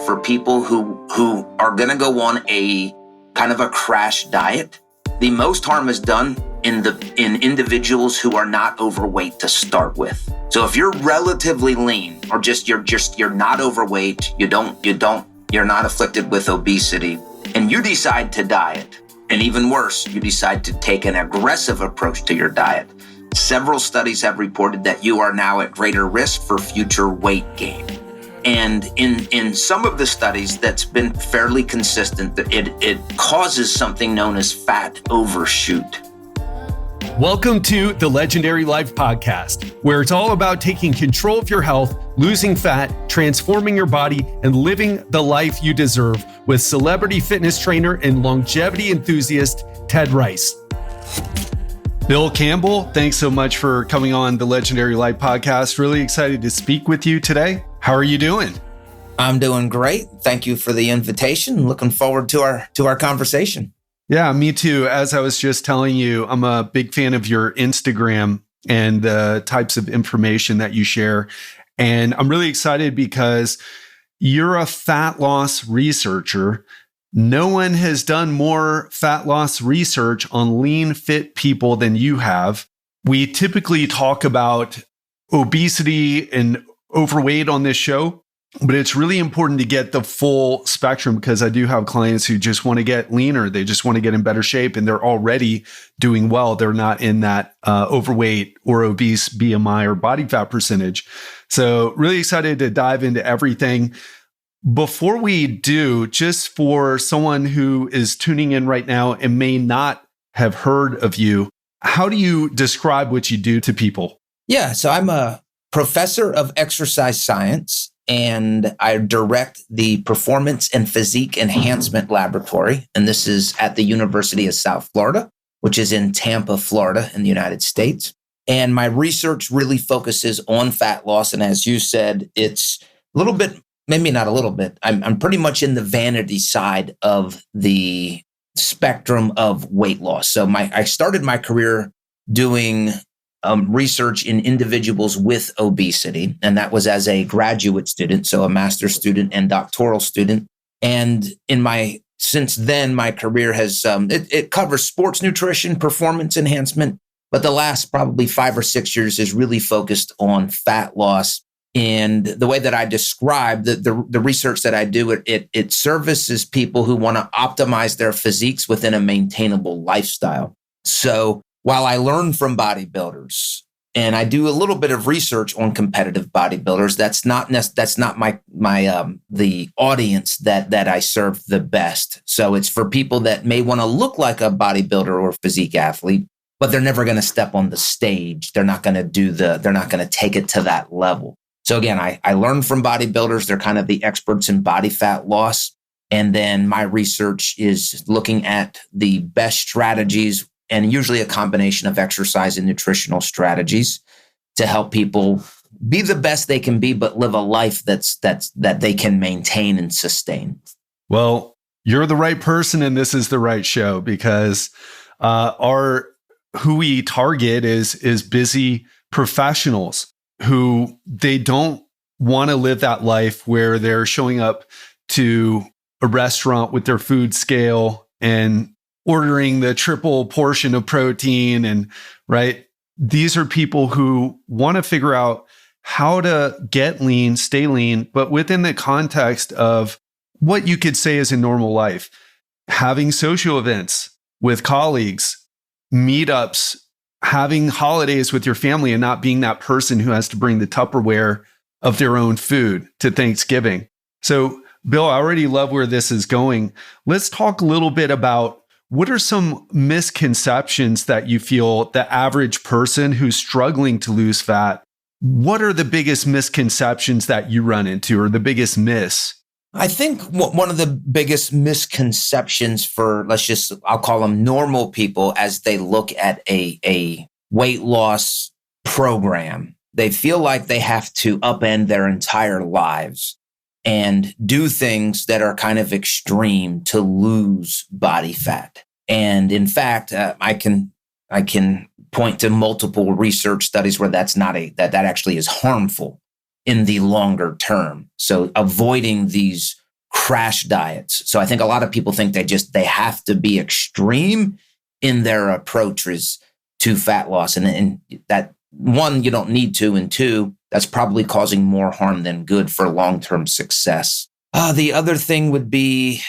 for people who are going to go on a kind of a crash diet, the most harm is done in individuals who are not overweight to start with. So if you're relatively lean, or you're not overweight, you're not afflicted with obesity, and you decide to diet, and even worse, you decide to take an aggressive approach to your diet, several studies have reported that you are now at greater risk for future weight gain. And in some of the studies that's been fairly consistent, that it causes something known as fat overshoot. Welcome to the Legendary Life Podcast, where it's all about taking control of your health, losing fat, transforming your body, and living the life you deserve with celebrity fitness trainer and longevity enthusiast, Ted Rice. Bill Campbell, thanks so much for coming on the Legendary Life Podcast. Really excited to speak with you today. How are you doing? I'm doing great. Thank you for the invitation. Looking forward to our conversation. Yeah, me too. As I was just telling you, I'm a big fan of your Instagram and the types of information that you share. And I'm really excited because you're a fat loss researcher. No one has done more fat loss research on lean, fit people than you have. We typically talk about obesity and overweight on this show, but it's really important to get the full spectrum because I do have clients who just want to get leaner. They just want to get in better shape and they're already doing well. They're not in that overweight or obese BMI or body fat percentage. So really excited to dive into everything. Before we do, just for someone who is tuning in right now and may not have heard of you, how do you describe what you do to people? Yeah, so I'm a professor of exercise science, and I direct the Performance and Physique Enhancement Laboratory. And this is at the University of South Florida, which is in Tampa, Florida, in the United States. And my research really focuses on fat loss. And as you said, it's a little bit, maybe not a little bit, I'm pretty much in the vanity side of the spectrum of weight loss. So I started my career doing research in individuals with obesity. And that was as a graduate student, so a master's student and doctoral student. And since then, my career has, it covers sports nutrition, performance enhancement, but the last probably 5 or 6 years is really focused on fat loss. And the way that I describe the research that I do, it services people who want to optimize their physiques within a maintainable lifestyle. So while I learn from bodybuilders and I do a little bit of research on competitive bodybuilders, that's not the audience that I serve the best. So it's for people that may want to look like a bodybuilder or physique athlete, but they're never going to step on the stage. They're not going to take it to that level. So again, I learn from bodybuilders. They're kind of the experts in body fat loss. And then my research is looking at the best strategies, and usually a combination of exercise and nutritional strategies to help people be the best they can be, but live a life that they can maintain and sustain. Well, you're the right person, and this is the right show because who we target is busy professionals who they don't want to live that life where they're showing up to a restaurant with their food scale and ordering the triple portion of protein. And right, these are people who want to figure out how to get lean, stay lean, but within the context of what you could say is a normal life, having social events with colleagues, meetups, having holidays with your family, and not being that person who has to bring the Tupperware of their own food to Thanksgiving. So, Bill, I already love where this is going. Let's talk a little bit about what are some misconceptions that you feel the average person who's struggling to lose fat, what are the biggest misconceptions that you run into or the biggest miss? I think one of the biggest misconceptions for, I'll call them normal people as they look at a weight loss program, they feel like they have to upend their entire lives and do things that are kind of extreme to lose body fat. And in fact, I can point to multiple research studies where that actually is harmful in the longer term. So avoiding these crash diets. So I think a lot of people think they have to be extreme in their approaches to fat loss. And that, one, you don't need to, and two, that's probably causing more harm than good for long-term success. The other thing would be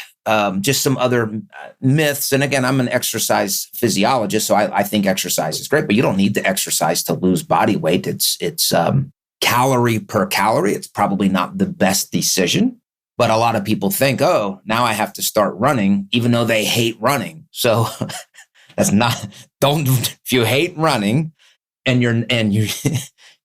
just some other myths. And again, I'm an exercise physiologist, so I think exercise is great, but you don't need to exercise to lose body weight. It's calorie per calorie. It's probably not the best decision, but a lot of people think, oh, now I have to start running, even though they hate running. So that's not, if you hate running and you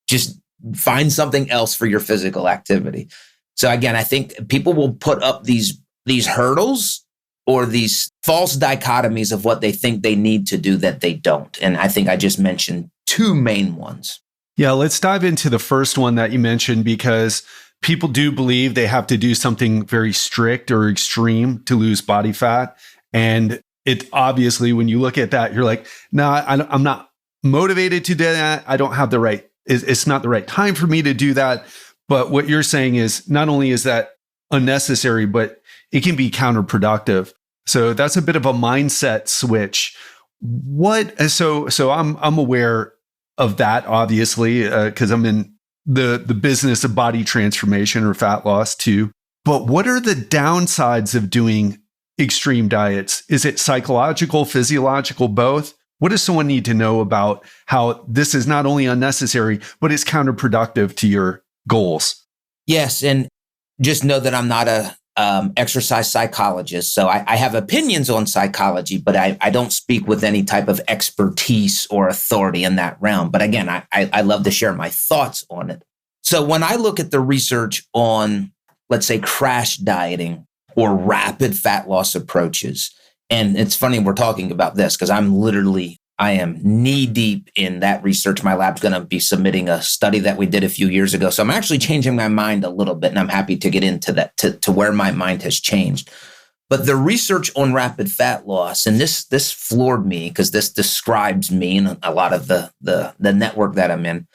just find something else for your physical activity. So again, I think people will put up these hurdles or these false dichotomies of what they think they need to do that they don't. And I think I just mentioned two main ones. Yeah, let's dive into the first one that you mentioned, because people do believe they have to do something very strict or extreme to lose body fat. And it obviously, when you look at that, you're like, no, I'm not motivated to do that. I don't have the right, it's not the right time for me to do that. But what you're saying is not only is that unnecessary, but it can be counterproductive. So that's a bit of a mindset switch. So I'm aware of that, obviously, because I'm in the business of body transformation or fat loss too. But what are the downsides of doing extreme diets? Is it psychological, physiological, both? What does someone need to know about how this is not only unnecessary, but it's counterproductive to your goals? Yes. And just know that I'm not a exercise psychologist. So I have opinions on psychology, but I don't speak with any type of expertise or authority in that realm. But again, I love to share my thoughts on it. So when I look at the research on, let's say, crash dieting or rapid fat loss approaches, and it's funny we're talking about this because I am knee deep in that research. My lab's going to be submitting a study that we did a few years ago. So I'm actually changing my mind a little bit, and I'm happy to get into that, to where my mind has changed. But the research on rapid fat loss, and this floored me because this describes me and a lot of the network that I'm in.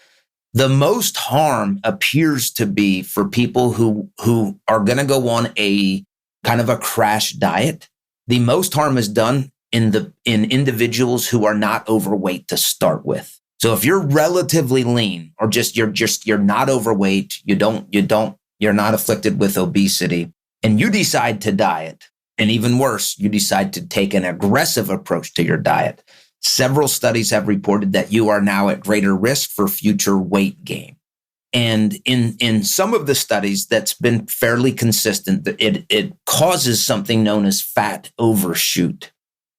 The most harm appears to be for people who are going to go on a kind of a crash diet. The most harm is done in individuals who are not overweight to start with. So if you're relatively lean, or you're not overweight, you're not afflicted with obesity, and you decide to diet, and even worse, you decide to take an aggressive approach to your diet, several studies have reported that you are now at greater risk for future weight gain. And in some of the studies that's been fairly consistent, it causes something known as fat overshoot.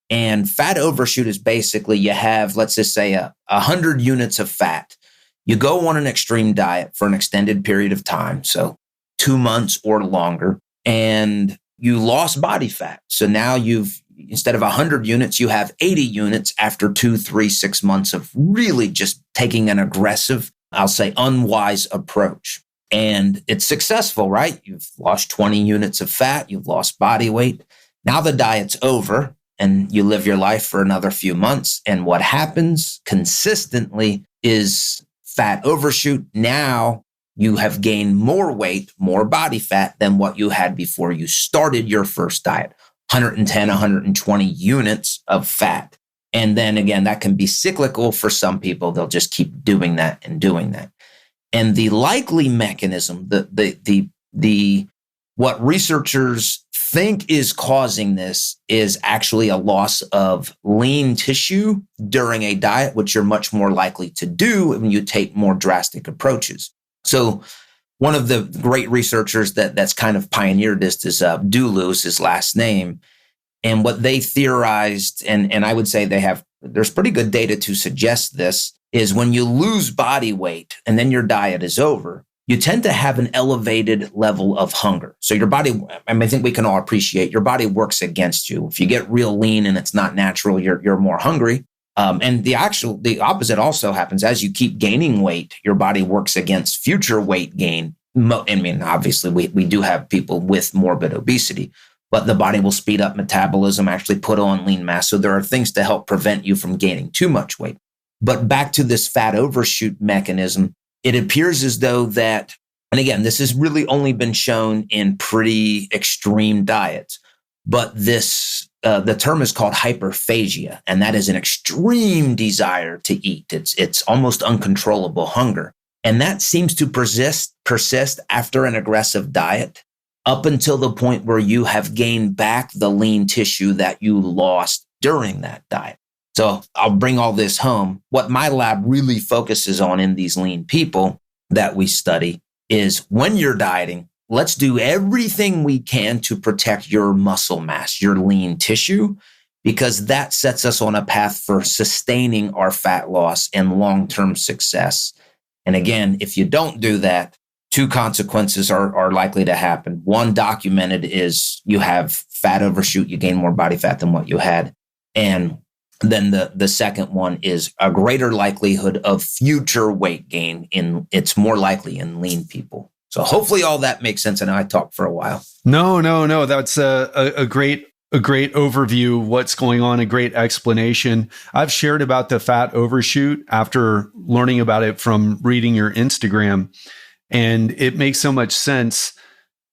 And fat overshoot is basically you have, let's just say, 100 units of fat. You go on an extreme diet for an extended period of time, so 2 months or longer, and you lost body fat. So now instead of 100 units, you have 80 units after 2, 3, 6 months of really just taking an aggressive, I'll say, unwise approach. And it's successful, right? You've lost 20 units of fat. You've lost body weight. Now the diet's over and you live your life for another few months. And what happens consistently is fat overshoot. Now you have gained more weight, more body fat than what you had before you started your first diet. 110, 120 units of fat. And then again, that can be cyclical for some people. They'll just keep doing that and doing that. And the likely mechanism, what researchers think is causing this is actually a loss of lean tissue during a diet, which you're much more likely to do when you take more drastic approaches. So one of the great researchers that's kind of pioneered this is Dulu, is his last name. And what they theorized, and I would say there's pretty good data to suggest this, is when you lose body weight and then your diet is over, you tend to have an elevated level of hunger. So your body, I think we can all appreciate, your body works against you. If you get real lean and it's not natural, you're more hungry. And the opposite also happens. As you keep gaining weight, your body works against future weight gain. I mean, obviously we do have people with morbid obesity, but the body will speed up metabolism, actually put on lean mass. So there are things to help prevent you from gaining too much weight. But back to this fat overshoot mechanism, it appears as though that And again, this has really only been shown in pretty extreme diets, but the term is called hyperphagia, and that is an extreme desire to eat. It's almost uncontrollable hunger. And that seems to persist after an aggressive diet up until the point where you have gained back the lean tissue that you lost during that diet. So I'll bring all this home. What my lab really focuses on in these lean people that we study is when you're dieting, let's do everything we can to protect your muscle mass, your lean tissue, because that sets us on a path for sustaining our fat loss and long-term success. And again, if you don't do that, two consequences are likely to happen. One documented is you have fat overshoot, you gain more body fat than what you had. And then the second one is a greater likelihood of future weight gain. It's more likely in lean people. So hopefully all that makes sense. I know I talked for a while. No. That's a great overview of what's going on, a great explanation. I've shared about the fat overshoot after learning about it from reading your Instagram, and it makes so much sense.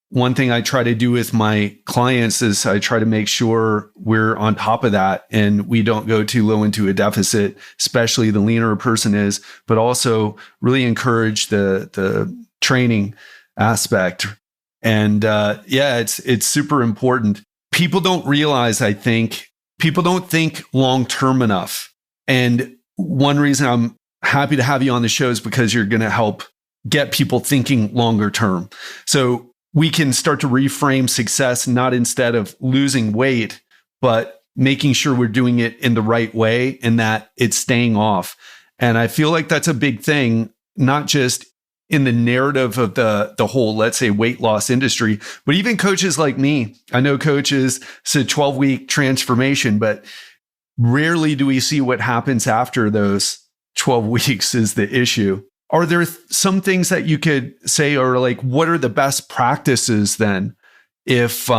One thing I try to do with my clients is I try to make sure we're on top of that and we don't go too low into a deficit, especially the leaner a person is, but also really encourage the training aspect. And it's super important. People don't realize, I think, people don't think long-term enough. And one reason I'm happy to have you on the show is because you're going to help get people thinking longer term. So we can start to reframe success, not instead of losing weight, but making sure we're doing it in the right way and that it's staying off. And I feel like that's a big thing, not just in the narrative of the whole, let's say, weight loss industry, but even coaches like me. I know coaches say 12-week transformation, but rarely do we see what happens after those 12 weeks is the issue. Are there some things that you could say, or like, what are the best practices then? If,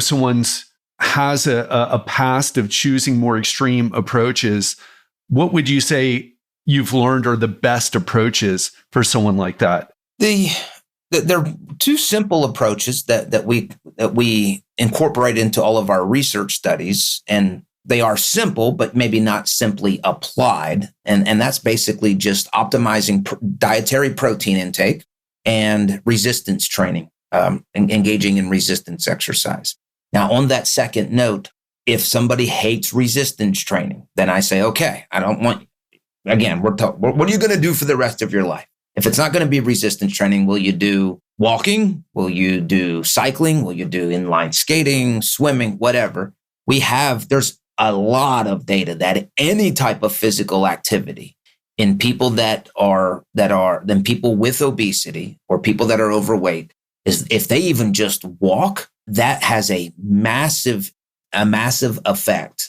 someone's has a past of choosing more extreme approaches, what would you say you've learned are the best approaches for someone like that? There are two simple approaches that we incorporate into all of our research studies, and they are simple, but maybe not simply applied. And that's basically just optimizing dietary protein intake and resistance training, engaging in resistance exercise. Now, on that second note, if somebody hates resistance training, then I say, okay, I don't want, again, what are you going to do for the rest of your life? If it's not going to be resistance training, will you do walking? Will you do cycling? Will you do inline skating, swimming, whatever? There's a lot of data that any type of physical activity in people that are people with obesity or people that are overweight, is if they even just walk, that has a massive effect,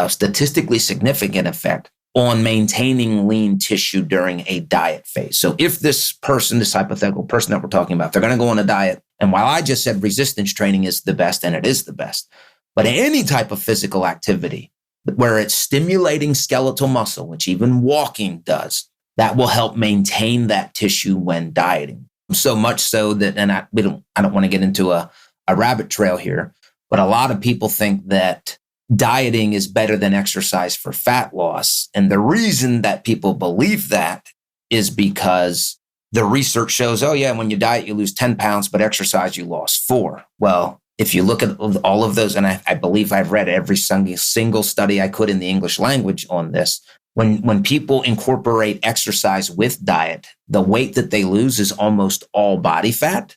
statistically significant effect on maintaining lean tissue during a diet phase. So if this hypothetical person that we're talking about, they're going to go on a diet, and while I just said resistance training is the best, and it is the best, but any type of physical activity where it's stimulating skeletal muscle, which even walking does, that will help maintain that tissue when dieting. So much so that, and I don't want to get into a rabbit trail here, but a lot of people think that dieting is better than exercise for fat loss. And the reason that people believe that is because the research shows, oh yeah, when you diet, you lose 10 pounds, but exercise, you lost 4. Well, if you look at all of those, and I believe I've read every single study I could in the English language on this, when people incorporate exercise with diet, the weight that they lose is almost all body fat.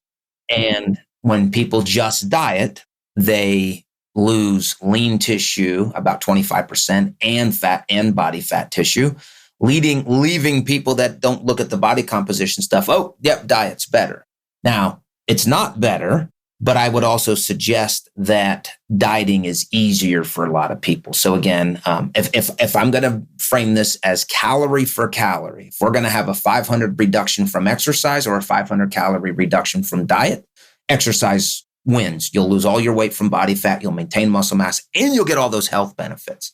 And when people just diet, they lose lean tissue, about 25%, and fat and body fat tissue, leaving people that don't look at the body composition stuff. Oh, yep, diet's better. Now, it's not better, but I would also suggest that dieting is easier for a lot of people. So again, if I'm going to frame this as calorie for calorie, if we're going to have a 500 reduction from exercise or a 500 calorie reduction from diet, exercise wins. You'll lose all your weight from body fat, you'll maintain muscle mass, and you'll get all those health benefits.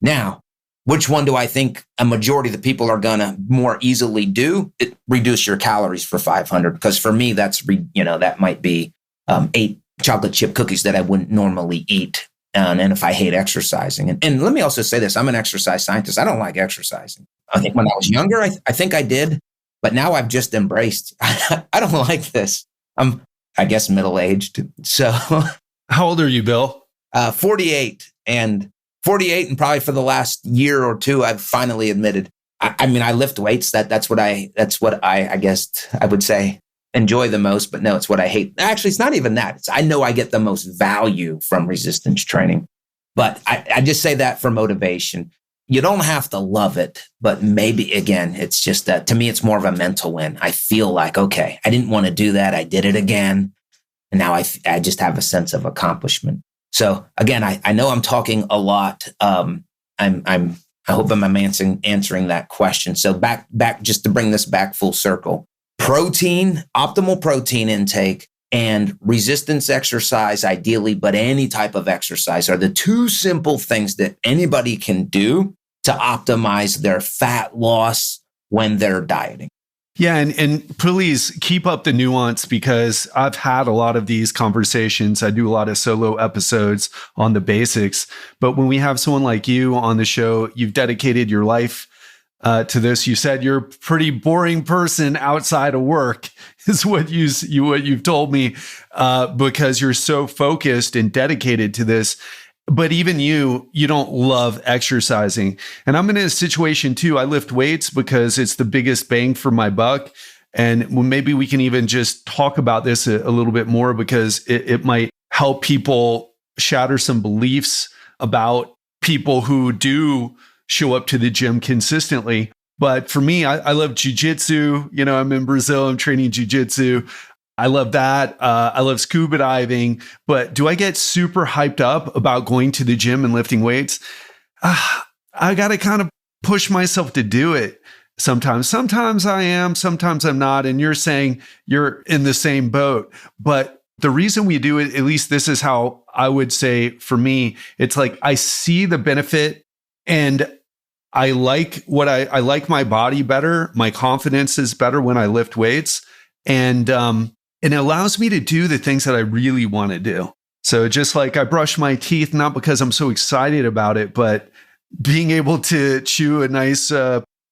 Now, which one do I think a majority of the people are going to more easily do? Reduce your calories for 500. Because for me, that might be 8 chocolate chip cookies that I wouldn't normally eat. And if I hate exercising. And let me also say this, I'm an exercise scientist. I don't like exercising. I think when I was younger, I think I did. But now I've just embraced, I don't like this. I'm, I guess, middle-aged. So how old are you, Bill? 48. And 48, and probably for the last year or two, I've finally admitted. I mean, I lift weights. That's what I guess I would say enjoy the most. But no, it's what I hate. Actually, it's not even that. I know I get the most value from resistance training. But I just say that for motivation. You don't have to love it, but maybe, again, it's just that to me, it's more of a mental win. I feel like, okay, I didn't want to do that. I did it again. And now I just have a sense of accomplishment. So again, I know I'm talking a lot. I hope I'm answering that question. So back, just to bring this back full circle, optimal protein intake and resistance exercise, ideally, but any type of exercise are the two simple things that anybody can do to optimize their fat loss when they're dieting. Yeah. And please keep up the nuance, because I've had a lot of these conversations. I do a lot of solo episodes on the basics. But when we have someone like you on the show, you've dedicated your life to this. You said you're a pretty boring person outside of work, is what you've told me, because you're so focused and dedicated to this. But even you don't love exercising. And I'm in a situation too. I lift weights because it's the biggest bang for my buck. And maybe we can even just talk about this a little bit more, because it might help people shatter some beliefs about people who do show up to the gym consistently. But for me, I love jujitsu. I'm in Brazil, I'm training jujitsu. I love that. I love scuba diving. But do I get super hyped up about going to the gym and lifting weights? I got to kind of push myself to do it sometimes. Sometimes I am, sometimes I'm not. And you're saying you're in the same boat. But the reason we do it, at least this is how I would say for me, it's like I see the benefit, and I like I like my body better. My confidence is better when I lift weights. And it allows me to do the things that I really want to do. So just like I brush my teeth, not because I'm so excited about it, but being able to chew a nice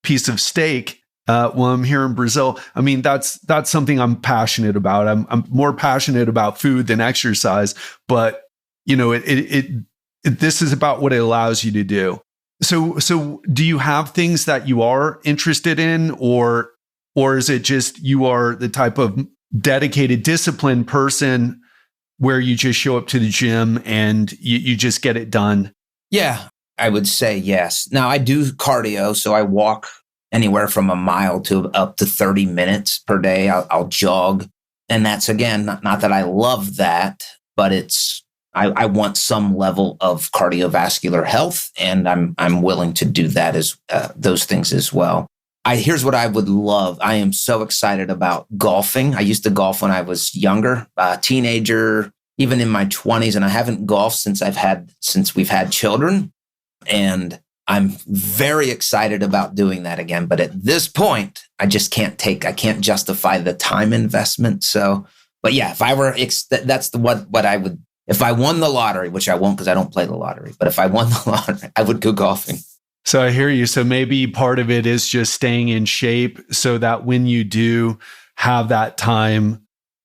piece of steak while I'm here in Brazil. I mean, that's something I'm passionate about. I'm more passionate about food than exercise, but this is about what it allows you to do. So do you have things that you are interested in, or is it just you are the type of dedicated, disciplined person where you just show up to the gym and you just get it done? Yeah, I would say yes. Now I do cardio, so I walk anywhere from a mile to up to 30 minutes per day. I'll jog. And that's, again, not that I love that, but I want some level of cardiovascular health, and I'm willing to do that as those things as well. Here's what I would love. I am so excited about golfing. I used to golf when I was younger, teenager, even in my 20s, and I haven't golfed since we've had children. And I'm very excited about doing that again. But at this point, I just can't justify the time investment. So, but yeah, if I were, that's what I would, if I won the lottery, which I won't because I don't play the lottery, but if I won the lottery, I would go golfing. So I hear you. So maybe part of it is just staying in shape so that when you do have that time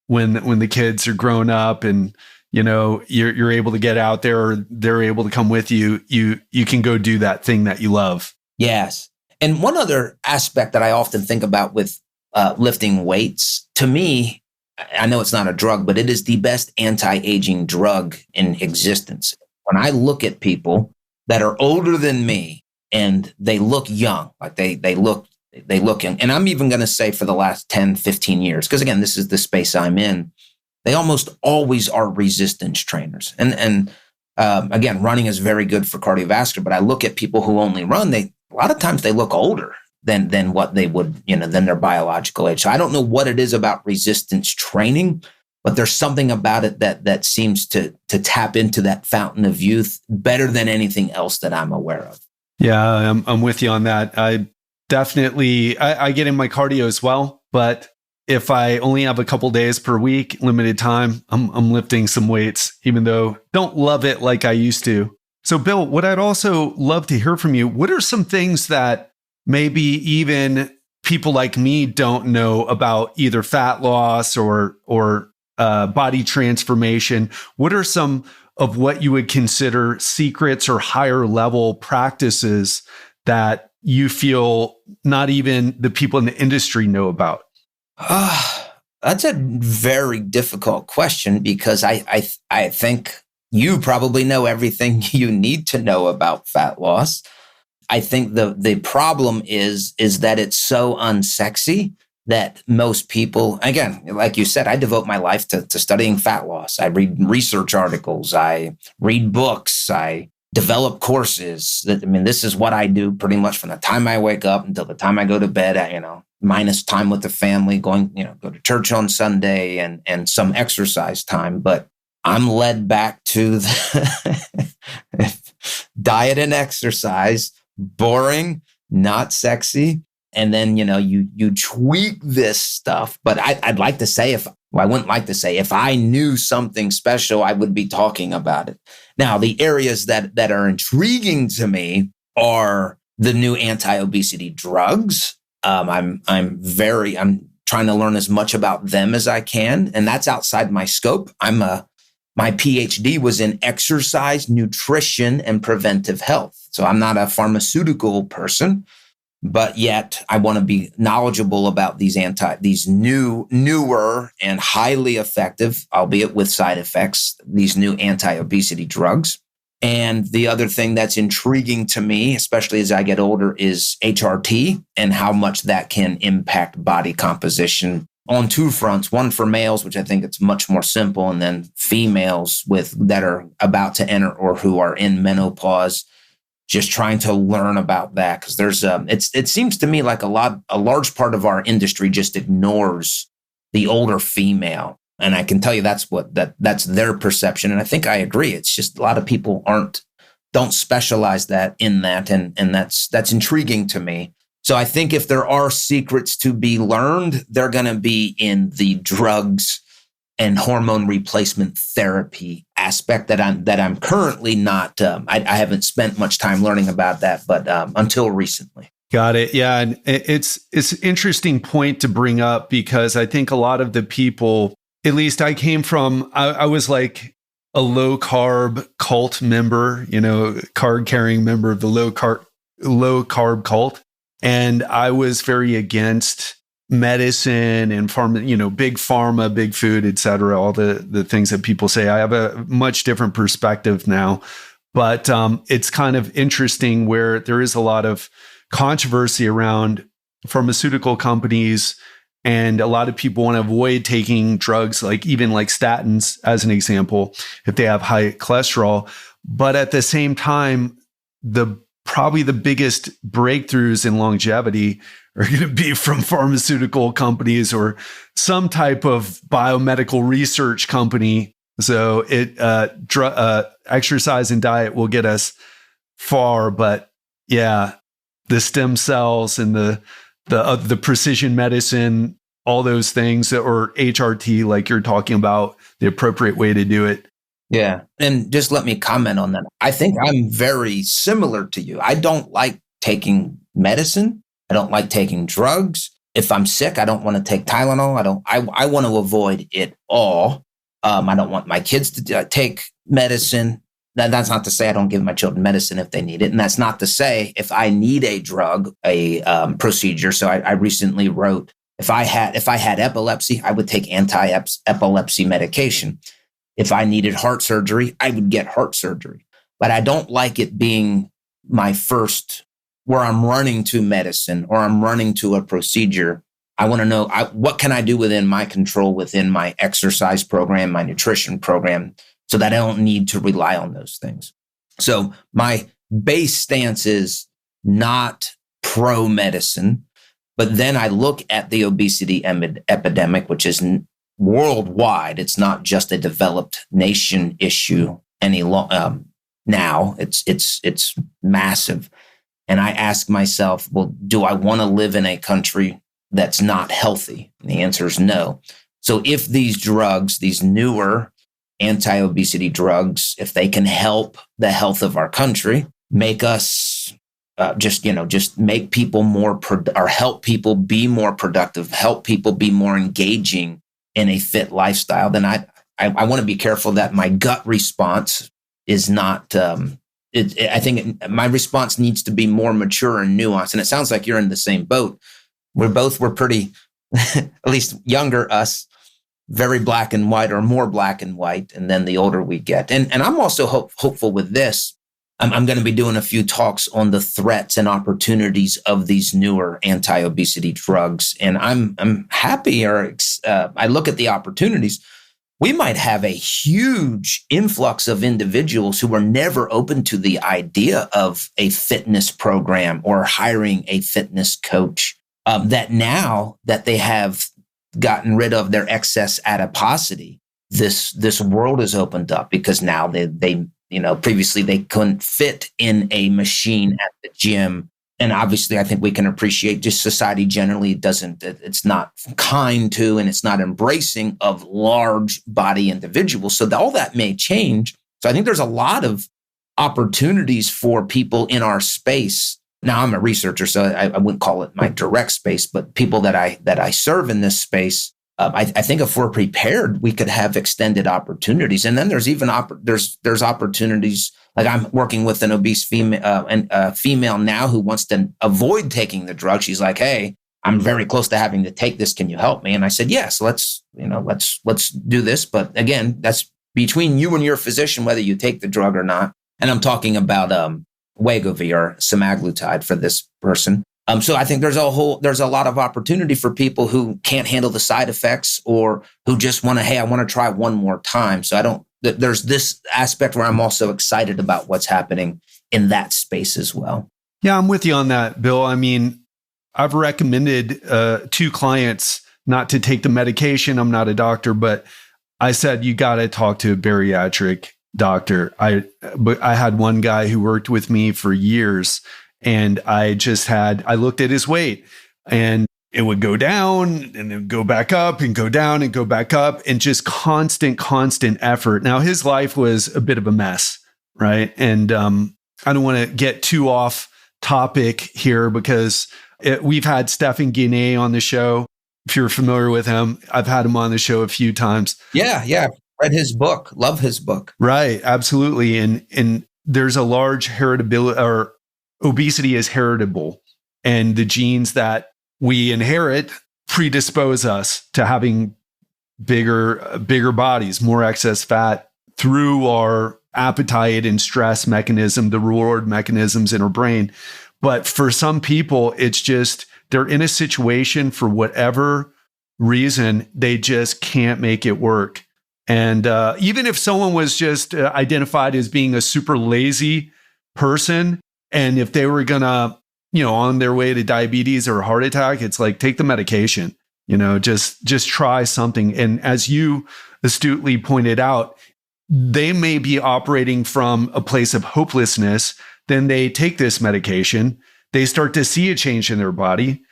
when the kids are grown up and you're able to get out there, or they're able to come with you, you can go do that thing that you love. Yes. And one other aspect that I often think about with lifting weights, to me, I know it's not a drug, but it is the best anti-aging drug in existence. When I look at people that are older than me and they look young, like they look young. And I'm even going to say for the last 10, 15 years, because again, this is the space I'm in, they almost always are resistance trainers. And again, running is very good for cardiovascular, but I look at people who only run, a lot of times they look older than what they would, than their biological age. So I don't know what it is about resistance training, but there's something about it that seems to tap into that fountain of youth better than anything else that I'm aware of. Yeah, I'm with you on that. I definitely, I get in my cardio as well, but if I only have a couple days per week, limited time, I'm lifting some weights, even though don't love it like I used to. So Bill, what I'd also love to hear from you, what are some things that maybe even people like me don't know about either fat loss or body transformation? What are some of what you would consider secrets or higher level practices that you feel not even the people in the industry know about? That's a very difficult question because I think you probably know everything you need to know about fat loss. I think the problem is that it's so unsexy that most people, again, like you said, I devote my life to studying fat loss. I read research articles, I read books, I develop courses. This is what I do pretty much from the time I wake up until the time I go to bed, minus time with the family, going, go to church on Sunday and some exercise time. But I'm led back to the diet and exercise, boring, not sexy. And then, you tweak this stuff. But I'd like to say I wouldn't like to say if I knew something special, I would be talking about it. Now, the areas that are intriguing to me are the new anti-obesity drugs. I'm trying to learn as much about them as I can. And that's outside my scope. My PhD was in exercise, nutrition, and preventive health. So I'm not a pharmaceutical person, but yet I want to be knowledgeable about these newer and highly effective, albeit with side effects, these new anti-obesity drugs. And the other thing that's intriguing to me, especially as I get older, is HRT and how much that can impact body composition on two fronts. One for males, which I think it's much more simple, and then females that are about to enter or who are in menopause, just trying to learn about that. Because it seems to me like a large part of our industry just ignores the older female. And I can tell you that's their perception. And I think I agree. It's just a lot of people don't specialize in that. And that's intriguing to me. So I think if there are secrets to be learned, they're going to be in the drugs and hormone replacement therapy aspect that I'm currently not. I haven't spent much time learning about that, but until recently. Got it. Yeah, and it's an interesting point to bring up because I think a lot of the people, at least I came from, I was like a low carb cult member, card carrying member of the low carb cult. And I was very against medicine and pharma, big pharma, big food, et cetera, all the things that people say. I have a much different perspective now, but it's kind of interesting where there is a lot of controversy around pharmaceutical companies. And a lot of people want to avoid taking drugs, even like statins, as an example, if they have high cholesterol. But at the same time, probably the biggest breakthroughs in longevity are going to be from pharmaceutical companies or some type of biomedical research company. So exercise and diet will get us far. But yeah, the stem cells and the precision medicine, all those things, or HRT, like you're talking about, the appropriate way to do it. Yeah. And just let me comment on that. I think I'm very similar to you. I don't like taking medicine. I don't like taking drugs. If I'm sick, I don't want to take Tylenol. I want to avoid it all. I don't want my kids to take medicine. That's not to say I don't give my children medicine if they need it. And that's not to say if I need a drug, a procedure. So I recently wrote, if I had epilepsy, I would take anti-epilepsy medication. If I needed heart surgery, I would get heart surgery. But I don't like it being my first, where I'm running to medicine or I'm running to a procedure. I want to know what can I do within my control, within my exercise program, my nutrition program, so that I don't need to rely on those things. So my base stance is not pro-medicine, but then I look at the obesity epidemic, which is worldwide. It's not just a developed nation issue now. It's massive. And I ask myself, well, do I want to live in a country that's not healthy? And the answer is no. So if these drugs, these newer anti-obesity drugs, if they can help the health of our country, make us just make people or help people be more productive, help people be more engaging in a fit lifestyle, then I want to be careful that my gut response is not. I think my response needs to be more mature and nuanced. And it sounds like you're in the same boat. We're pretty, at least younger us, very black and white, or more black and white. And then the older we get, and I'm also hopeful with this. I'm going to be doing a few talks on the threats and opportunities of these newer anti-obesity drugs. And I'm happy, I look at the opportunities. We might have a huge influx of individuals who were never open to the idea of a fitness program or hiring a fitness coach, that now that they have gotten rid of their excess adiposity, this world has opened up, because now they previously they couldn't fit in a machine at the gym. And obviously, I think we can appreciate just society generally it's not kind to, and it's not embracing of large body individuals. So all that may change. So I think there's a lot of opportunities for people in our space. Now, I'm a researcher, so I wouldn't call it my direct space, but people that I serve in this space, I think if we're prepared, we could have extended opportunities. And then there's even there's opportunities. Like, I'm working with an obese female now who wants to avoid taking the drug. She's like, "Hey, I'm very close to having to take this. Can you help me?" And I said, "Yes, let's do this." But again, that's between you and your physician whether you take the drug or not. And I'm talking about Wegovy or semaglutide for this person. So I think there's a lot of opportunity for people who can't handle the side effects, or who just want to, hey, I want to try one more time. So there's this aspect where I'm also excited about what's happening in that space as well. Yeah, I'm with you on that, Bill. I mean, I've recommended to clients not to take the medication. I'm not a doctor, but I said, you got to talk to a bariatric doctor. But I had one guy who worked with me for years, and I looked at his weight, and it would go down and then go back up and go down and go back up, and just constant effort. Now, his life was a bit of a mess, right? And I don't want to get too off topic here, because we've had Stephen Guinea on the show. If you're familiar with him, I've had him on the show a few times. Yeah. Read his book. Love his book. Right. Absolutely. And there's a large heritability, or obesity is heritable, and the genes that we inherit predispose us to having bigger bodies, more excess fat, through our appetite and stress mechanism, the reward mechanisms in our brain. But for some people, it's just, they're in a situation for whatever reason, they just can't make it work. And even if someone was just identified as being a super lazy person, and if they were gonna, on their way to diabetes or a heart attack, it's like, take the medication, just try something. And as you astutely pointed out, they may be operating from a place of hopelessness. Then they take this medication, they start to see a change in their body,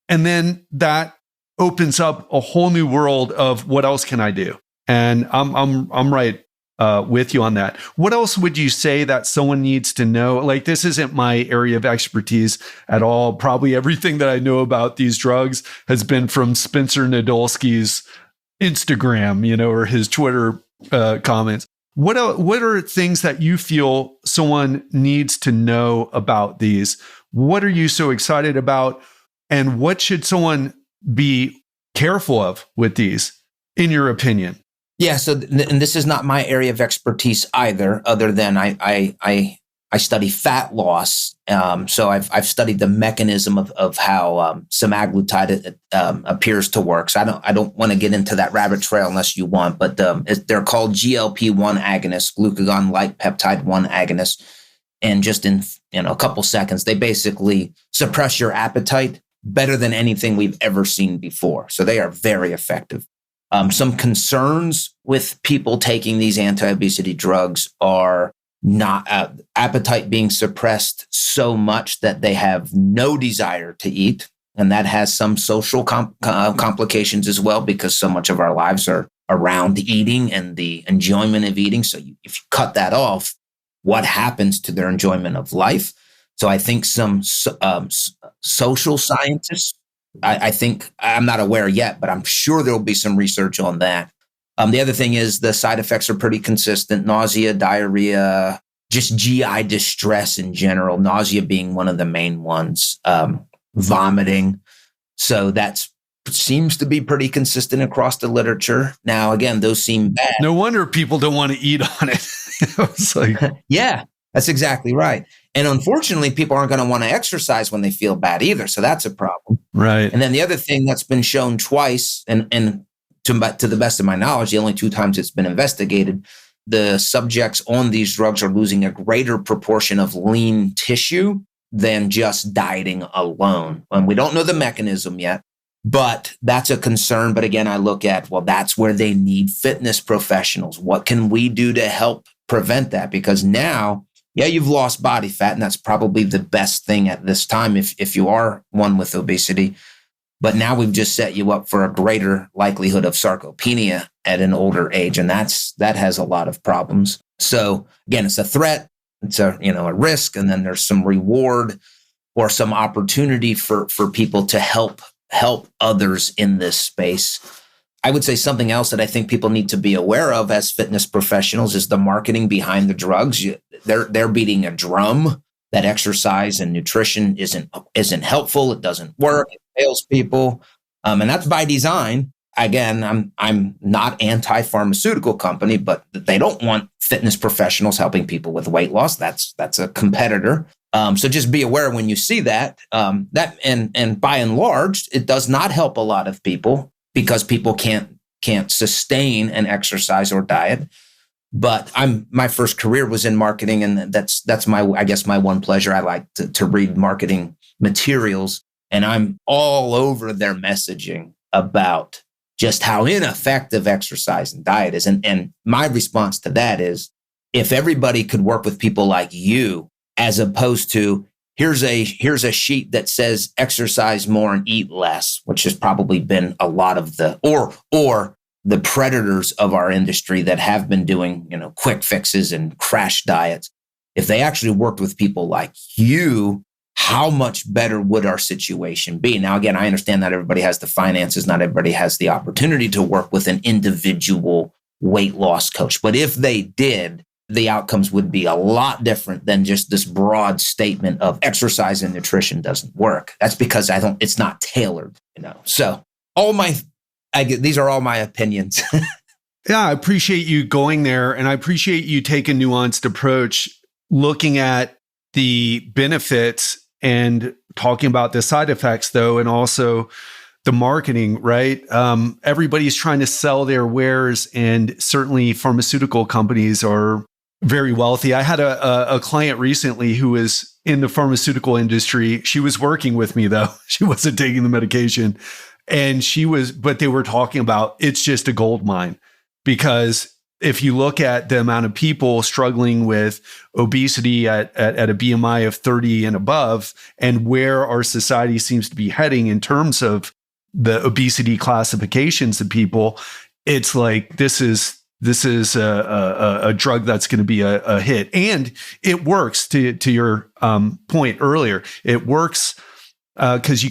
and then that opens up a whole new world of, what else can I do? And I'm right with you on that. What else would you say that someone needs to know? Like, this isn't my area of expertise at all. Probably everything that I know about these drugs has been from Spencer Nadolsky's Instagram, or his Twitter comments. What are things that you feel someone needs to know about these? What are you so excited about? And what should someone be careful of with these, in your opinion? Yeah. So, and this is not my area of expertise either, other than I study fat loss. So I've studied the mechanism of how semaglutide appears to work. So I don't want to get into that rabbit trail unless you want, but they're called GLP-1 agonists, glucagon-like peptide 1 agonists. And just in a couple seconds, they basically suppress your appetite better than anything we've ever seen before. So they are very effective. Some concerns with people taking these anti-obesity drugs are not appetite being suppressed so much that they have no desire to eat. And that has some social complications as well, because so much of our lives are around eating and the enjoyment of eating. So if you cut that off, what happens to their enjoyment of life? So I think some social scientists, I think, I'm not aware yet, but I'm sure there'll be some research on that. The other thing is the side effects are pretty consistent: nausea, diarrhea, just GI distress in general, nausea being one of the main ones, vomiting. So that seems to be pretty consistent across the literature. Now, again, those seem bad. No wonder people don't want to eat on it. It's like, yeah, that's exactly right. And unfortunately, people aren't going to want to exercise when they feel bad either. So that's a problem. Right. And then the other thing that's been shown twice, and to the best of my knowledge, the only 2 times it's been investigated, the subjects on these drugs are losing a greater proportion of lean tissue than just dieting alone. And we don't know the mechanism yet, but that's a concern. But again, I look at, well, that's where they need fitness professionals. What can we do to help prevent that? Because now, yeah, you've lost body fat, and that's probably the best thing at this time if you are one with obesity. But now we've just set you up for a greater likelihood of sarcopenia at an older age, and that has a lot of problems. So again, it's a threat, it's a risk, and then there's some reward or some opportunity for people to help others in this space. I would say something else that I think people need to be aware of as fitness professionals is the marketing behind the drugs. They're beating a drum that exercise and nutrition isn't helpful. It doesn't work. It fails people, and that's by design. Again, I'm not anti-pharmaceutical company, but they don't want fitness professionals helping people with weight loss. That's a competitor. So just be aware when you see that. And by and large, it does not help a lot of people because people can't sustain an exercise or diet. But my first career was in marketing, and that's my one pleasure. I like to read marketing materials, and I'm all over their messaging about just how ineffective exercise and diet is. And my response to that is, if everybody could work with people like you, as opposed to here's a sheet that says exercise more and eat less, which has probably been a lot of or the predators of our industry that have been doing, quick fixes and crash diets. If they actually worked with people like you, how much better would our situation be? Now, again, I understand not everybody has the finances, not everybody has the opportunity to work with an individual weight loss coach. But if they did, the outcomes would be a lot different than just this broad statement of exercise and nutrition doesn't work. That's because it's not tailored, So these are all my opinions. Yeah, I appreciate you going there, and I appreciate you taking a nuanced approach, looking at the benefits and talking about the side effects, though, and also the marketing, right? Everybody's trying to sell their wares, and certainly pharmaceutical companies are very wealthy. I had a client recently who was in the pharmaceutical industry. She was working with me, though. She wasn't taking the medication. But they were talking about it's just a gold mine, because if you look at the amount of people struggling with obesity at a BMI of 30 and above, and where our society seems to be heading in terms of the obesity classifications of people, it's like this is a drug that's going to be a hit, and it works. To your point earlier, it works because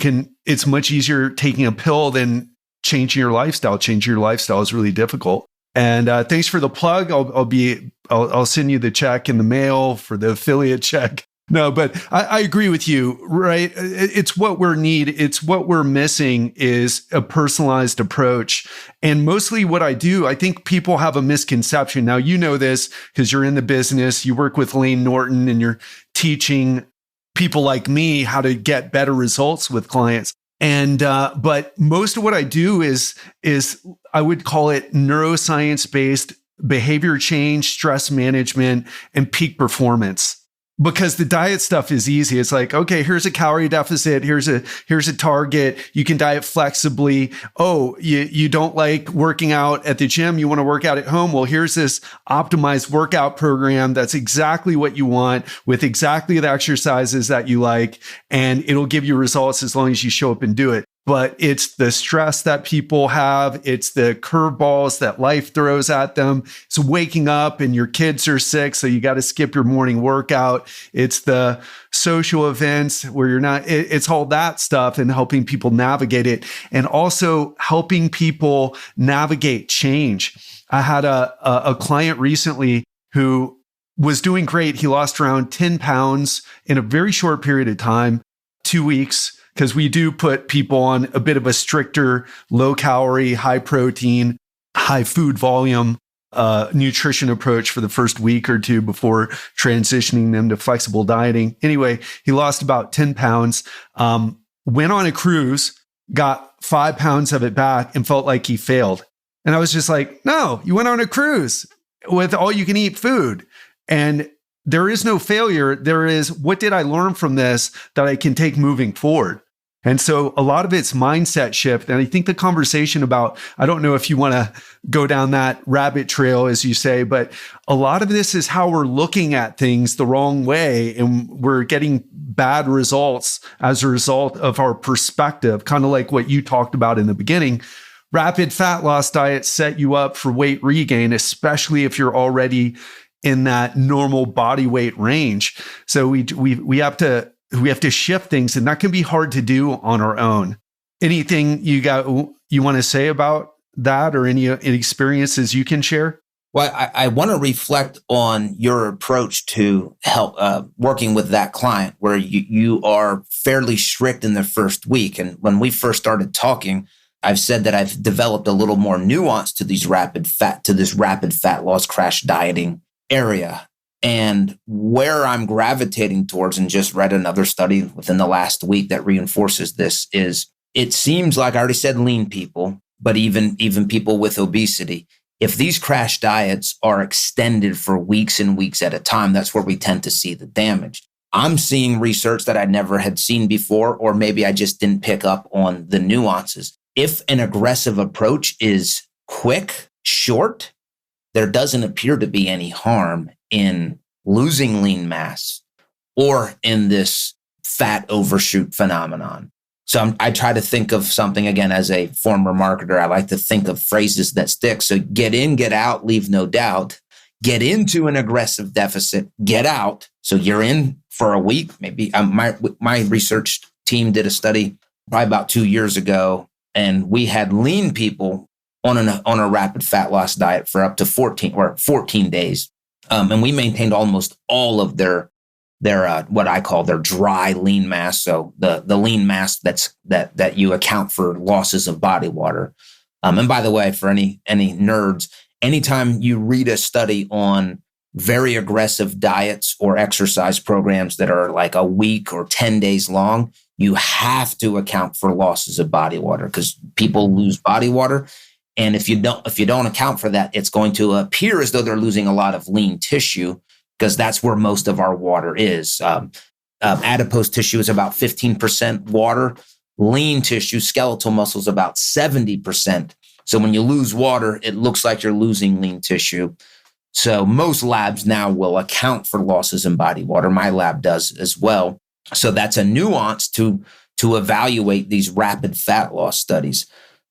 it's much easier taking a pill than changing your lifestyle. Changing your lifestyle is really difficult. And thanks for the plug. I'll send you the check in the mail for the affiliate check. No, but I agree with you, right? It's what we're missing is a personalized approach. And mostly what I do, I think people have a misconception. Now, you know this because you're in the business, you work with Lane Norton, and you're teaching people like me how to get better results with clients. And but most of what I do is I would call it neuroscience-based behavior change, stress management, and peak performance. because the diet stuff is easy. It's like, okay, here's a calorie deficit. Here's a target. You can diet flexibly. Oh, you don't like working out at the gym. You want to work out at home. Well, here's this optimized workout program. That's exactly what you want with exactly the exercises that you like. And it'll give you results as long as you show up and do it. But it's the stress that people have. It's the curveballs that life throws at them. It's waking up and your kids are sick, so you got to skip your morning workout. It's the social events where you're not, it's all that stuff and helping people navigate it, and also helping people navigate change. I had a client recently who was doing great. He lost around 10 pounds in a very short period of time, 2 weeks. Because we do put people on a bit of a stricter, low calorie, high protein, high food volume nutrition approach for the first week or two before transitioning them to flexible dieting. Anyway, he lost about 10 pounds, went on a cruise, got 5 pounds of it back, and felt like he failed. And I was just like, no, you went on a cruise with all you can eat food. And there is no failure. There is, what did I learn from this that I can take moving forward? And so a lot of it's mindset shift. And I think the conversation about, I don't know if you want to go down that rabbit trail, as you say, but a lot of this is how we're looking at things the wrong way. And we're getting bad results as a result of our perspective, kind of like what you talked about in the beginning. Rapid fat loss diets set you up for weight regain, especially if you're already in that normal body weight range. So we have to shift things, and that can be hard to do on our own. Anything you want to say about that, or any experiences you can share? Well, I want to reflect on your approach to help working with that client, where you are fairly strict in the first week. And when we first started talking, I've said that I've developed a little more nuance to this rapid fat loss crash dieting area. And where I'm gravitating towards, and just read another study within the last week that reinforces this, is it seems like, I already said lean people, but even people with obesity, if these crash diets are extended for weeks and weeks at a time, that's where we tend to see the damage. I'm seeing research that I never had seen before, or maybe I just didn't pick up on the nuances. If an aggressive approach is quick, short, there doesn't appear to be any harm in losing lean mass or in this fat overshoot phenomenon. So I try to think of something, again, as a former marketer, I like to think of phrases that stick. So get in, get out, leave no doubt. Get into an aggressive deficit, get out. So you're in for a week. Maybe my research team did a study probably about 2 years ago, and we had lean people on a rapid fat loss diet for up to 14 days. And we maintained almost all of their what I call their dry lean mass. So the lean mass that you account for losses of body water. And by the way, for any nerds, anytime you read a study on very aggressive diets or exercise programs that are like a week or 10 days long, you have to account for losses of body water, because people lose body water. And if you don't account for that, it's going to appear as though they're losing a lot of lean tissue, because that's where most of our water is. Adipose tissue is about 15% water. Lean tissue, skeletal muscle, is about 70%. So when you lose water, it looks like you're losing lean tissue. So most labs now will account for losses in body water. My lab does as well. So that's a nuance to evaluate these rapid fat loss studies.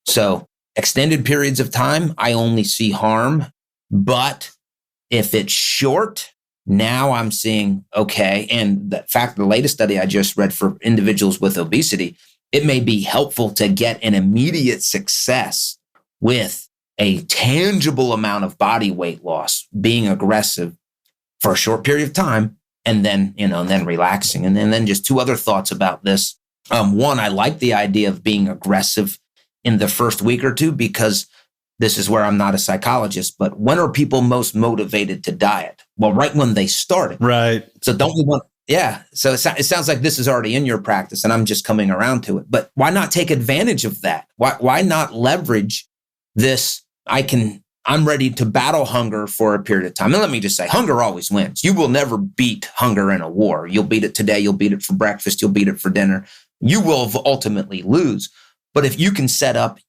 So extended periods of time, I only see harm. But if it's short, now I'm seeing, okay. And the latest study I just read for individuals with obesity, it may be helpful to get an immediate success with a tangible amount of body weight loss, being aggressive for a short period of time, and then, then relaxing. And then just two other thoughts about this. One, I like the idea of being aggressive in the first week or two, because this is where I'm not a psychologist, but when are people most motivated to diet? Well, right when they started. Right. So don't we want, yeah. So it sounds like this is already in your practice and I'm just coming around to it, but why not take advantage of that? Why not leverage this? I can I'm ready to battle hunger for a period of time. And let me just say, hunger always wins. You will never beat hunger in a war. You'll beat it today. You'll beat it for breakfast. You'll beat it for dinner. You will ultimately lose. But if you can set up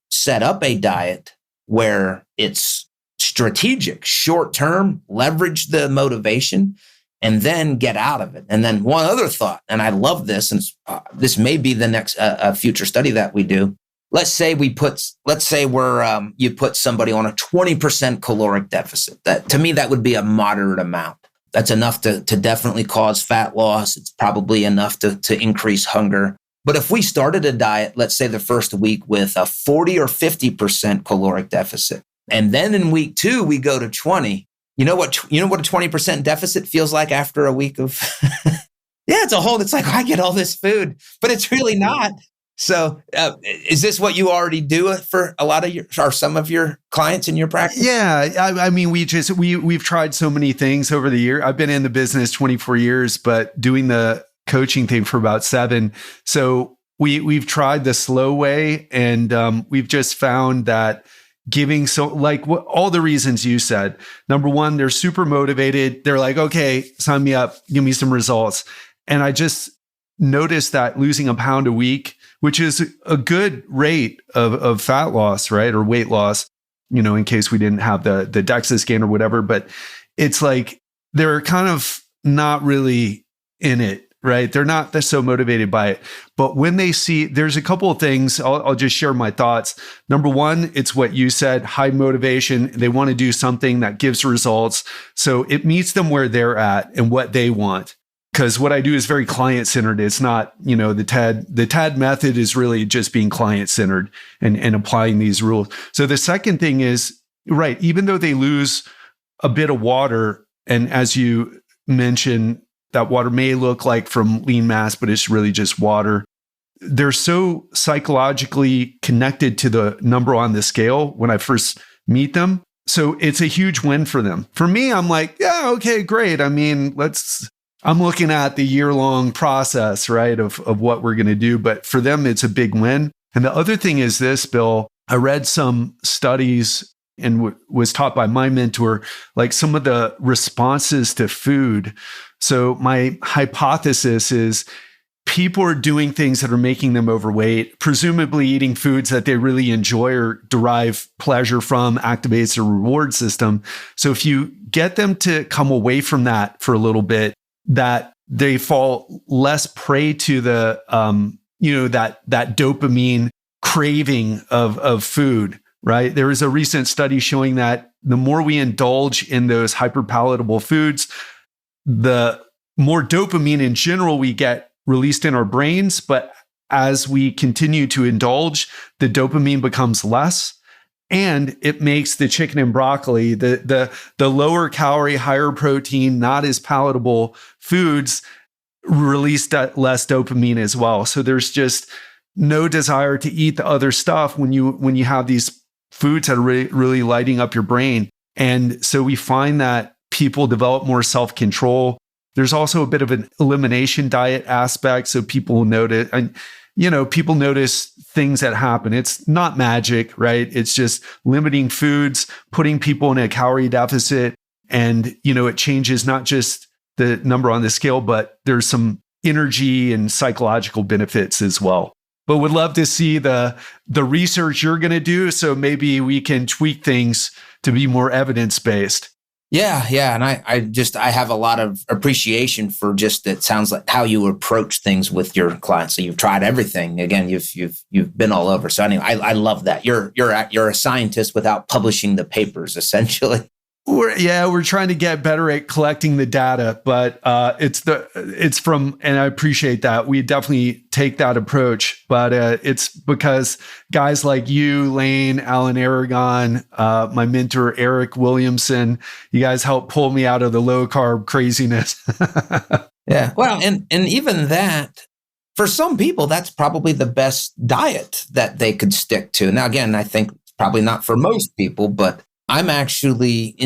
a diet where it's strategic, short term, leverage the motivation, and then get out of it. And then one other thought, and I love this, and this may be the next future study that we do. Let's say you put somebody on a 20% caloric deficit. That, to me, that would be a moderate amount. That's enough to definitely cause fat loss. It's probably enough to increase hunger. But if we started a diet, let's say the first week with a 40 or 50% caloric deficit, and then in week 2, we go to 20, you know what a 20% deficit feels like after a week of, it's like, I get all this food, but it's really not. So is this what you already do for a lot of some of your clients in your practice? Yeah. I mean, we've tried so many things over the year. I've been in the business 24 years, but doing the coaching thing for about 7. So we've tried the slow way, and we've just found that giving all the reasons you said. Number one, they're super motivated. They're like, okay, sign me up, give me some results. And I just noticed that losing a pound a week, which is a good rate of fat loss, right? Or weight loss, in case we didn't have the DEXA scan or whatever, but it's like, they're kind of not really in it, right? They're so motivated by it. But when they see, there's a couple of things, I'll just share my thoughts. Number one, it's what you said, high motivation. They want to do something that gives results. So it meets them where they're at and what they want. Because what I do is very client-centered. It's not, the TAD method is really just being client-centered and applying these rules. So the second thing is, right, even though they lose a bit of water, and as you mentioned, that water may look like from lean mass, but it's really just water. They're so psychologically connected to the number on the scale when I first meet them. So it's a huge win for them. For me, I'm like, yeah, okay, great. I mean, I'm looking at the year-long process, right, of what we're going to do. But for them, it's a big win. And the other thing is this, Bill, I read some studies and was taught by my mentor, like some of the responses to food. So my hypothesis is people are doing things that are making them overweight, presumably eating foods that they really enjoy or derive pleasure from, activates their reward system. So if you get them to come away from that for a little bit, that they fall less prey to the, that dopamine craving of food, right? There is a recent study showing that the more we indulge in those hyperpalatable foods, the more dopamine in general we get released in our brains. But as we continue to indulge, the dopamine becomes less. And it makes the chicken and broccoli, the lower calorie, higher protein, not as palatable foods, release less dopamine as well. So there's just no desire to eat the other stuff when you have these foods that are really lighting up your brain. And so we find that people develop more self-control. There's also a bit of an elimination diet aspect. So people notice, people notice things that happen. It's not magic, right? It's just limiting foods, putting people in a calorie deficit. And, it changes not just the number on the scale, but there's some energy and psychological benefits as well. But would love to see the research you're going to do. So maybe we can tweak things to be more evidence-based. Yeah. And I have a lot of appreciation for just, it sounds like how you approach things with your clients. So you've tried everything. Again, you've been all over. So anyway, I love that. You're a scientist without publishing the papers, essentially. We're trying to get better at collecting the data, but and I appreciate that. We definitely take that approach, but it's because guys like you, Lane, Alan Aragon, my mentor, Eric Williamson, you guys help pull me out of the low carb craziness. Yeah. Well, and even that, for some people, that's probably the best diet that they could stick to. Now, again, I think it's probably not for most people, but I'm actually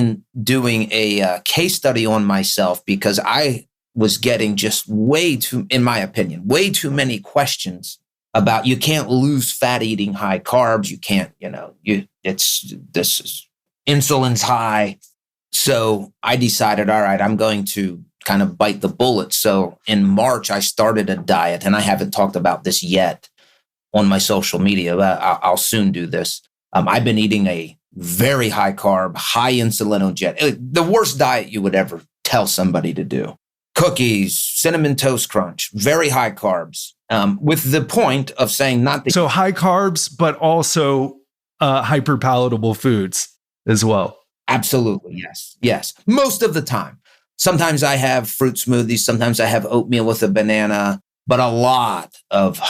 doing a case study on myself because I was getting just in my opinion, way too many questions about you can't lose fat eating high carbs. You can't, insulin's high. So I decided, all right, I'm going to kind of bite the bullet. So in March, I started a diet, and I haven't talked about this yet on my social media, but I'll soon do this. I've been eating a very high carb, high insulinogenic, the worst diet you would ever tell somebody to do. Cookies, cinnamon toast crunch, very high carbs, with the point of saying not the— So high carbs, but also hyper palatable foods as well. Absolutely. Yes. Yes. Most of the time. Sometimes I have fruit smoothies. Sometimes I have oatmeal with a banana, but a lot of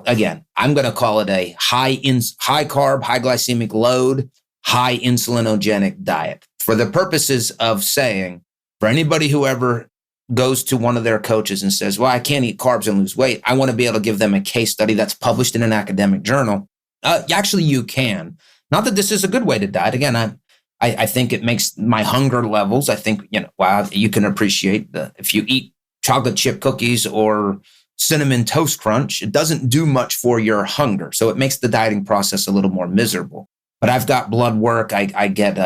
again, I'm going to call it a high carb, high glycemic load, high insulinogenic diet for the purposes of saying, for anybody who ever goes to one of their coaches and says, well, I can't eat carbs and lose weight, I want to be able to give them a case study that's published in an academic journal. Actually, you can. Not that this is a good way to diet. Again, I think it makes my hunger levels. I think, wow, you can appreciate if you eat chocolate chip cookies or cinnamon toast crunch, it doesn't do much for your hunger. So it makes the dieting process a little more miserable. But I've got blood work. I get,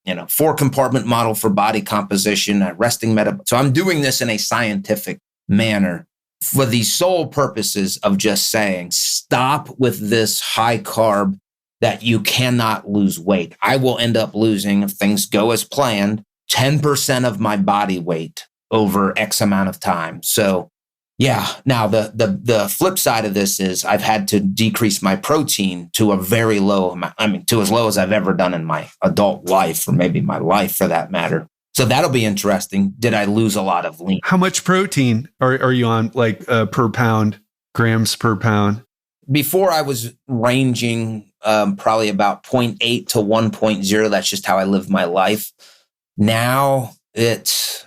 4-compartment model for body composition, resting So I'm doing this in a scientific manner for the sole purposes of just saying, stop with this high carb that you cannot lose weight. I will end up losing, if things go as planned, 10% of my body weight over X amount of time. So yeah, now the flip side of this is I've had to decrease my protein to a very low amount. To as low as I've ever done in my adult life, or maybe my life for that matter. So that'll be interesting. Did I lose a lot of lean? How much protein are you on, like per pound, grams per pound? Before I was ranging probably about 0.8 to 1.0. That's just how I live my life. Now it's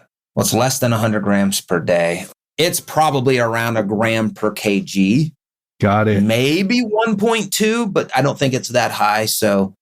less than 100 grams per day. It's probably around a gram per kg. Got it. Maybe 1.2, but I don't think it's that high. So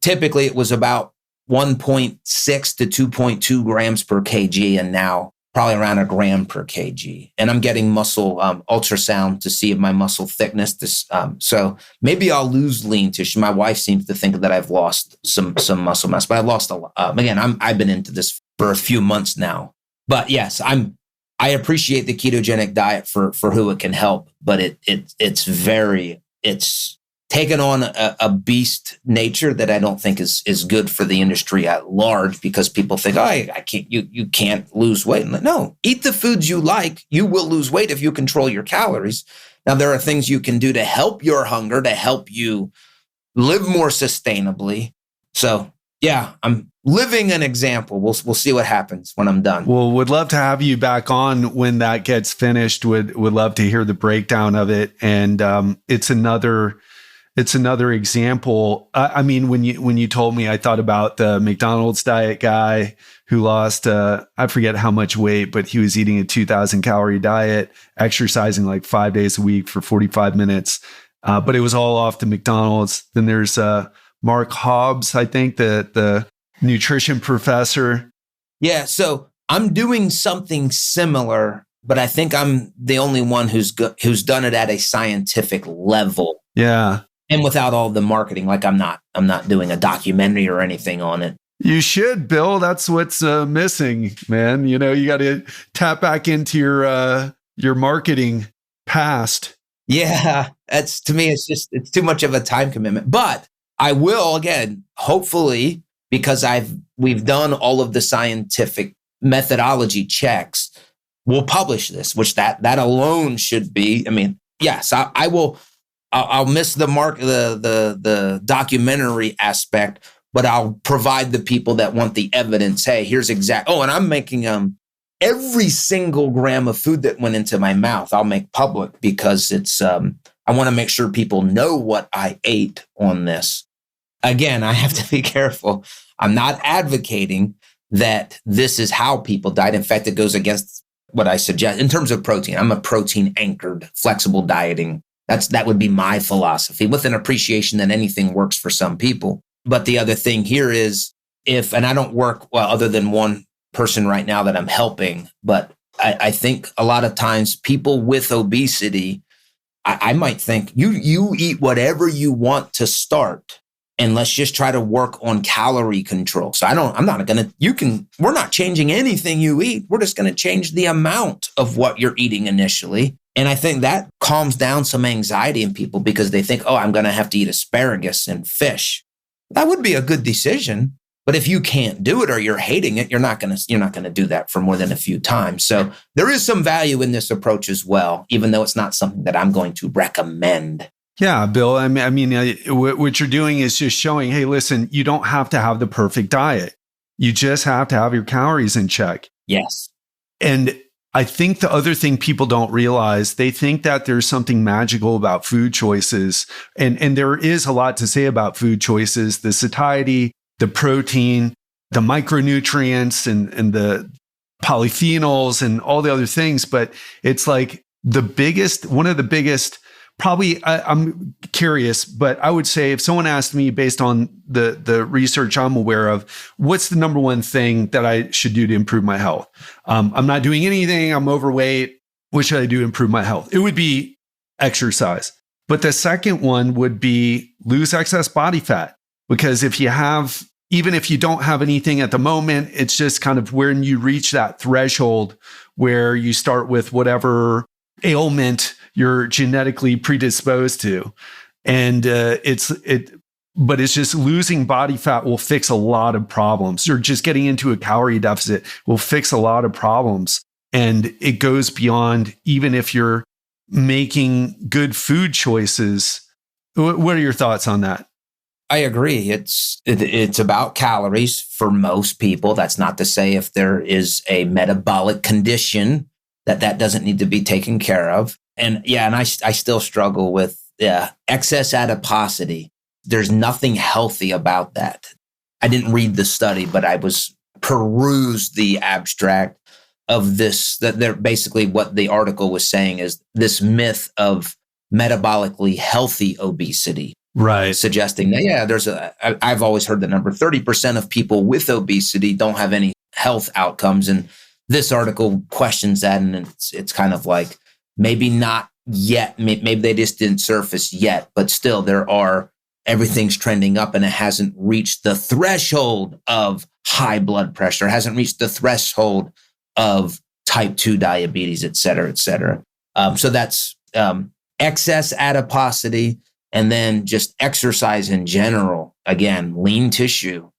typically it was about 1.6 to 2.2 grams per kg, and now probably around a gram per kg. And I'm getting muscle ultrasound to see my muscle thickness. So maybe I'll lose lean tissue. My wife seems to think that I've lost some muscle mass, but I've lost a lot. Again, I've been into this for a few months now. But yes, I appreciate the ketogenic diet for who it can help, but it's taken on a beast nature that I don't think is good for the industry at large, because people think, oh, I can't, you can't lose weight. And no, eat the foods you like. You will lose weight if you control your calories. Now, there are things you can do to help your hunger, to help you live more sustainably. So yeah, I'm living an example. We'll see what happens when I'm done. Well, would love to have you back on when that gets finished. Would love to hear the breakdown of it. And it's another example. I mean, when you told me, I thought about the McDonald's diet guy who lost, I forget how much weight, but he was eating a 2,000 calorie diet, exercising like 5 days a week for 45 minutes. But it was all off the McDonald's. Then there's Mark Hobbs, I think, the nutrition professor. Yeah. So I'm doing something similar, but I think I'm the only one who's done it at a scientific level. Yeah. And without all the marketing, like I'm not doing a documentary or anything on it. You should, Bill. That's what's missing, man. You got to tap back into your marketing past. Yeah. To me, it's too much of a time commitment, but I will, again, hopefully, because we've done all of the scientific methodology checks, we'll publish this, which that alone should be. I mean, yes, I will. I'll miss the documentary aspect, but I'll provide the people that want the evidence. Hey, here's exact. Oh, and I'm making every single gram of food that went into my mouth, I'll make public, because it's I want to make sure people know what I ate on this. Again, I have to be careful. I'm not advocating that this is how people diet. In fact, it goes against what I suggest in terms of protein. I'm a protein anchored, flexible dieting. That would be my philosophy, with an appreciation that anything works for some people. But the other thing here is and I don't work well other than one person right now that I'm helping, but I think a lot of times people with obesity, I might think you eat whatever you want to start. And let's just try to work on calorie control. So we're not changing anything you eat. We're just going to change the amount of what you're eating initially. And I think that calms down some anxiety in people because they think, oh, I'm going to have to eat asparagus and fish. That would be a good decision. But if you can't do it or you're hating it, you're not going to do that for more than a few times. So there is some value in this approach as well, even though it's not something that I'm going to recommend. Yeah, Bill. I mean, what you're doing is just showing, hey, listen, you don't have to have the perfect diet. You just have to have your calories in check. Yes. And I think the other thing people don't realize, they think that there's something magical about food choices. And there is a lot to say about food choices, the satiety, the protein, the micronutrients, and the polyphenols and all the other things. But it's like one of the biggest, probably, I'm curious, but I would say if someone asked me based on the research I'm aware of, what's the number one thing that I should do to improve my health? I'm not doing anything. I'm overweight. What should I do to improve my health? It would be exercise. But the second one would be lose excess body fat. Because even if you don't have anything at the moment, it's just kind of when you reach that threshold where you start with whatever ailment you're genetically predisposed to. And but it's just losing body fat will fix a lot of problems. Or just getting into a calorie deficit will fix a lot of problems. And it goes beyond even if you're making good food choices. What are your thoughts on that? I agree. It's about calories for most people. That's not to say if there is a metabolic condition that doesn't need to be taken care of. And I still struggle with excess adiposity. There's nothing healthy about that. I didn't read the study, but I perused the abstract of this, that they're basically what the article was saying is this myth of metabolically healthy obesity. Right. Suggesting that, I've always heard the number 30% of people with obesity don't have any health outcomes. And this article questions that. And it's kind of like, maybe not yet. Maybe they just didn't surface yet, but still everything's trending up and it hasn't reached the threshold of high blood pressure, hasn't reached the threshold of type 2 diabetes, et cetera, et cetera. So that's excess adiposity. And then just exercise in general. Again, lean tissue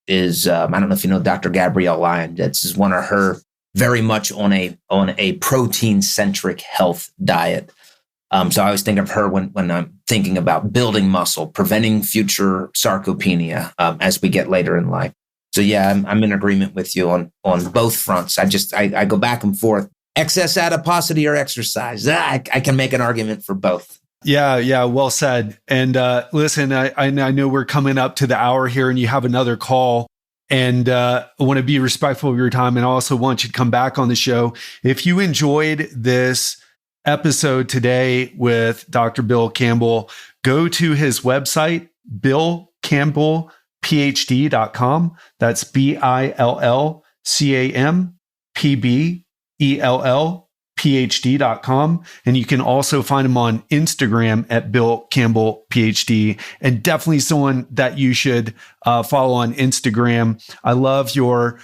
is, I don't know if you know Dr. Gabrielle Lyon. That's one of her very much on a protein-centric health diet. So I always think of her when I'm thinking about building muscle, preventing future sarcopenia as we get later in life. So I'm in agreement with you on both fronts. I go back and forth. Excess adiposity or exercise. I can make an argument for both. Yeah, well said. And listen, I know we're coming up to the hour here and you have another call. And I want to be respectful of your time and also want you to come back on the show. If you enjoyed this episode today with Dr. Bill Campbell, go to his website, billcampbellphd.com. That's BillCampbellPhD.com. And you can also find him on Instagram at Bill Campbell PhD, and definitely someone that you should follow on Instagram. I love your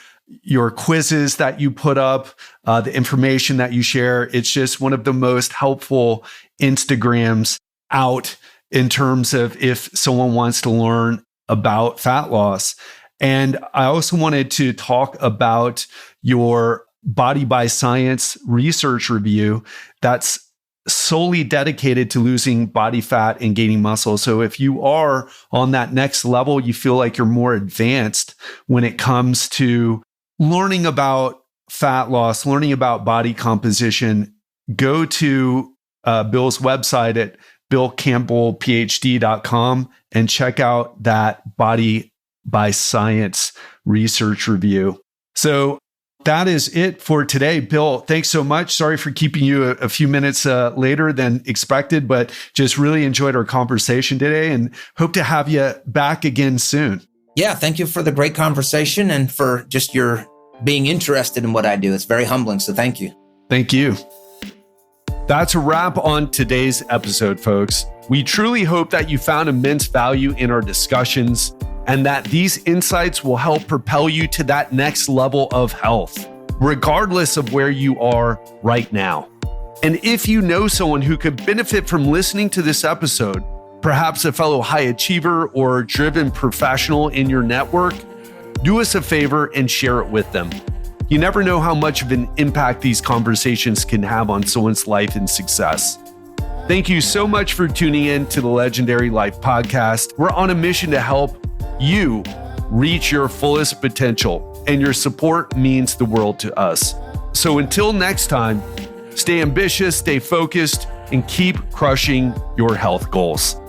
quizzes that you put up, the information that you share. It's just one of the most helpful Instagrams out in terms of if someone wants to learn about fat loss. And I also wanted to talk about your Body by Science research review that's solely dedicated to losing body fat and gaining muscle. So if you are on that next level, you feel like you're more advanced when it comes to learning about fat loss, learning about body composition, go to Bill's website at BillCampbellPhD.com and check out that Body by Science research review. So that is it for today. Bill, thanks so much. Sorry for keeping you a few minutes later than expected, but just really enjoyed our conversation today and hope to have you back again soon. Yeah, thank you for the great conversation and for just your being interested in what I do. It's very humbling, so thank you. Thank you. That's a wrap on today's episode, folks. We truly hope that you found immense value in our discussions and that these insights will help propel you to that next level of health, regardless of where you are right now. And if you know someone who could benefit from listening to this episode, perhaps a fellow high achiever or driven professional in your network, do us a favor and share it with them. You never know how much of an impact these conversations can have on someone's life and success. Thank you so much for tuning in to the Legendary Life Podcast. We're on a mission to help you reach your fullest potential, and your support means the world to us. So until next time, stay ambitious, stay focused, and keep crushing your health goals.